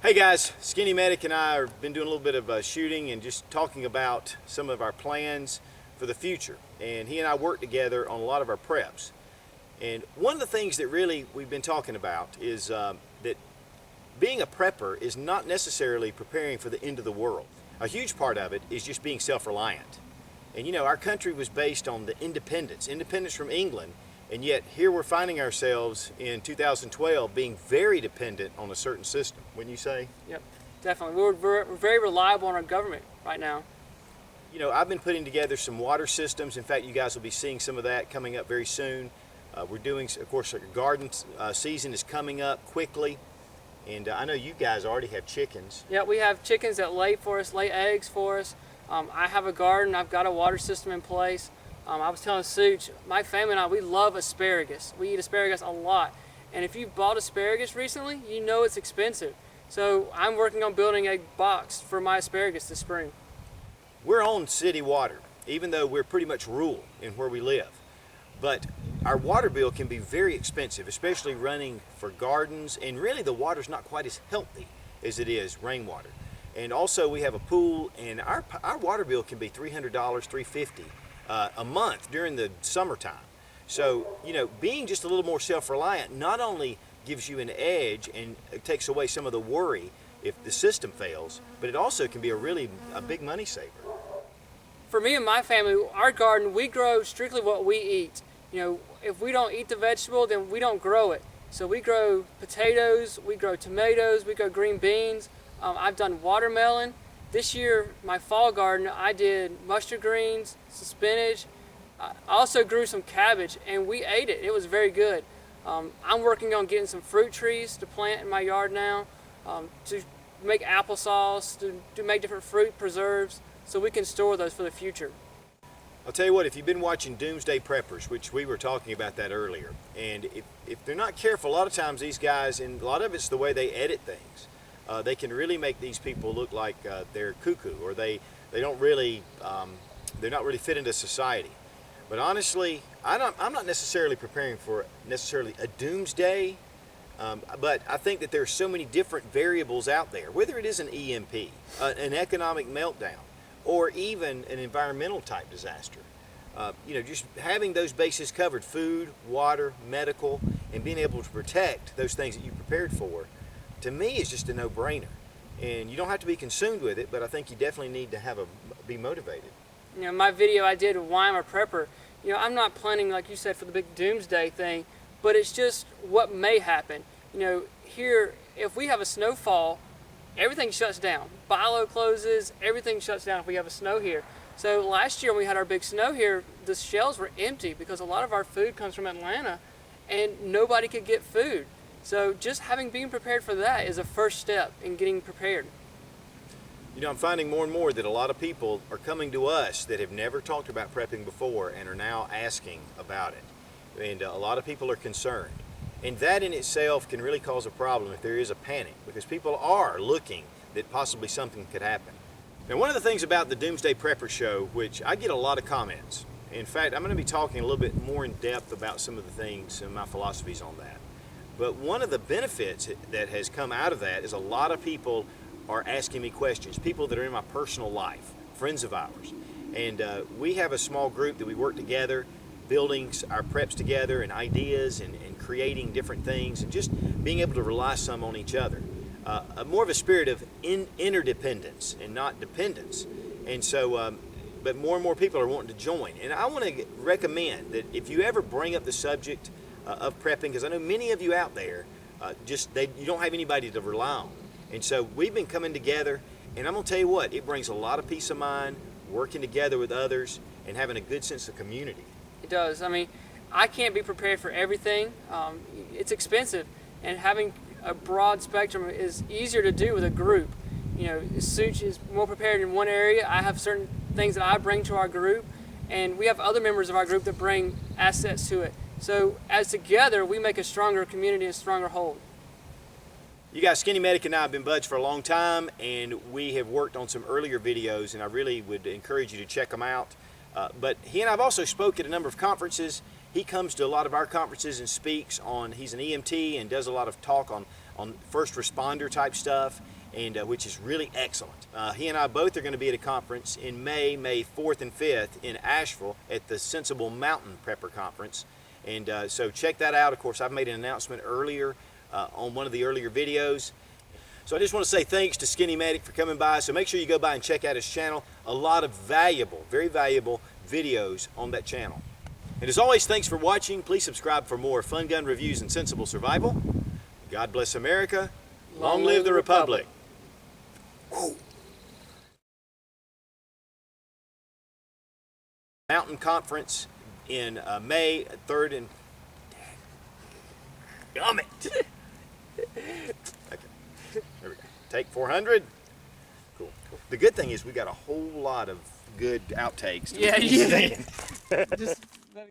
Hey guys, SkinnyMedic and I have been doing a little bit of shooting and just talking about some of our plans for the future. And he and I work together on a lot of our preps. And one of the things that really we've been talking about is that being a prepper is not necessarily preparing for the end of the world. A huge part of it is just being self-reliant. And you know, our country was based on the independence from England. And yet here we're finding ourselves in 2012 being very dependent on a certain system, wouldn't you say? Yep, definitely. We're very reliable on our government right now. You know, I've been putting together some water systems. In fact, you guys will be seeing some of that coming up very soon. We're doing, of course, our garden season is coming up quickly. And I know you guys already have chickens. Yeah, we have chickens that lay eggs for us. I have a garden. I've got a water system in place. I was telling Such, my family and I, we love asparagus. We eat asparagus a lot. And if you've bought asparagus recently, you know it's expensive. So I'm working on building a box for my asparagus this spring. We're on city water, even though we're pretty much rural in where we live. But our water bill can be very expensive, especially running for gardens. And really the water's not quite as healthy as it is rainwater. And also we have a pool, and our water bill can be $300, $350. A month during the summertime. So, you know, being just a little more self-reliant not only gives you an edge and it takes away some of the worry if the system fails, but it also can be a big money saver. For me and my family, our garden, we grow strictly what we eat. You know, if we don't eat the vegetable, then we don't grow it. So we grow potatoes, we grow tomatoes, we grow green beans. I've done watermelon. This year, my fall garden, I did mustard greens, some spinach. I also grew some cabbage, and we ate it. It was very good. I'm working on getting some fruit trees to plant in my yard now, to make applesauce, to make different fruit preserves, so we can store those for the future. I'll tell you what, if you've been watching Doomsday Preppers, which we were talking about that earlier, and if they're not careful, a lot of times these guys, and a lot of it's the way they edit things, they can really make these people look like they're cuckoo, or they're not really fit into society. But honestly, I'm not necessarily preparing for necessarily a doomsday, but I think that there are so many different variables out there, whether it is an EMP, an economic meltdown, or even an environmental type disaster. You know, just having those bases covered, food, water, medical, and being able to protect those things that you prepared for, to me, is just a no-brainer. And you don't have to be consumed with it, but I think you definitely need to be motivated. You know, my video I did of why I'm a prepper, you know, I'm not planning, like you said, for the big doomsday thing, but it's just what may happen. You know, here, if we have a snowfall, everything shuts down. Bilo closes, everything shuts down if we have a snow here. So last year when we had our big snow here, the shelves were empty because a lot of our food comes from Atlanta and nobody could get food. So just being prepared for that is a first step in getting prepared. You know, I'm finding more and more that a lot of people are coming to us that have never talked about prepping before and are now asking about it. And a lot of people are concerned. And that in itself can really cause a problem if there is a panic, because people are looking that possibly something could happen. Now, one of the things about the Doomsday Prepper Show, which I get a lot of comments. In fact, I'm going to be talking a little bit more in depth about some of the things and my philosophies on that. But one of the benefits that has come out of that is a lot of people are asking me questions, people that are in my personal life, friends of ours. And we have a small group that we work together, building our preps together and ideas and creating different things and just being able to rely some on each other. More of a spirit of interdependence and not dependence. And so, but more and more people are wanting to join. And I want to recommend that if you ever bring up the subject of prepping, because I know many of you out there, you don't have anybody to rely on. And so we've been coming together, and I'm going to tell you what, it brings a lot of peace of mind, working together with others, and having a good sense of community. It does. I mean, I can't be prepared for everything. It's expensive, and having a broad spectrum is easier to do with a group. You know, Such is more prepared in one area. I have certain things that I bring to our group, and we have other members of our group that bring assets to it. So as together, we make a stronger community and a stronger whole. You guys, SkinnyMedic and I have been buds for a long time, and we have worked on some earlier videos, and I really would encourage you to check them out. But he and I have also spoke at a number of conferences, He comes to a lot of our conferences and speaks on, he's an EMT and does a lot of talk on first responder type stuff, and which is really excellent. He and I both are going to be at a conference in May 4th and 5th in Asheville at the Sensible Mountain Prepper Conference. And so check that out. Of course, I've made an announcement earlier on one of the earlier videos. So I just want to say thanks to SkinnyMedic for coming by. So make sure you go by and check out his channel. A lot of valuable, very valuable videos on that channel. And as always, thanks for watching. Please subscribe for more fun gun reviews and sensible survival. God bless America. Long live the Republic. Mountain Conference in May 3rd and... Gummit! Okay, there we go. Take 400. Cool. The good thing is we got a whole lot of good outtakes. Yeah, to yeah. Just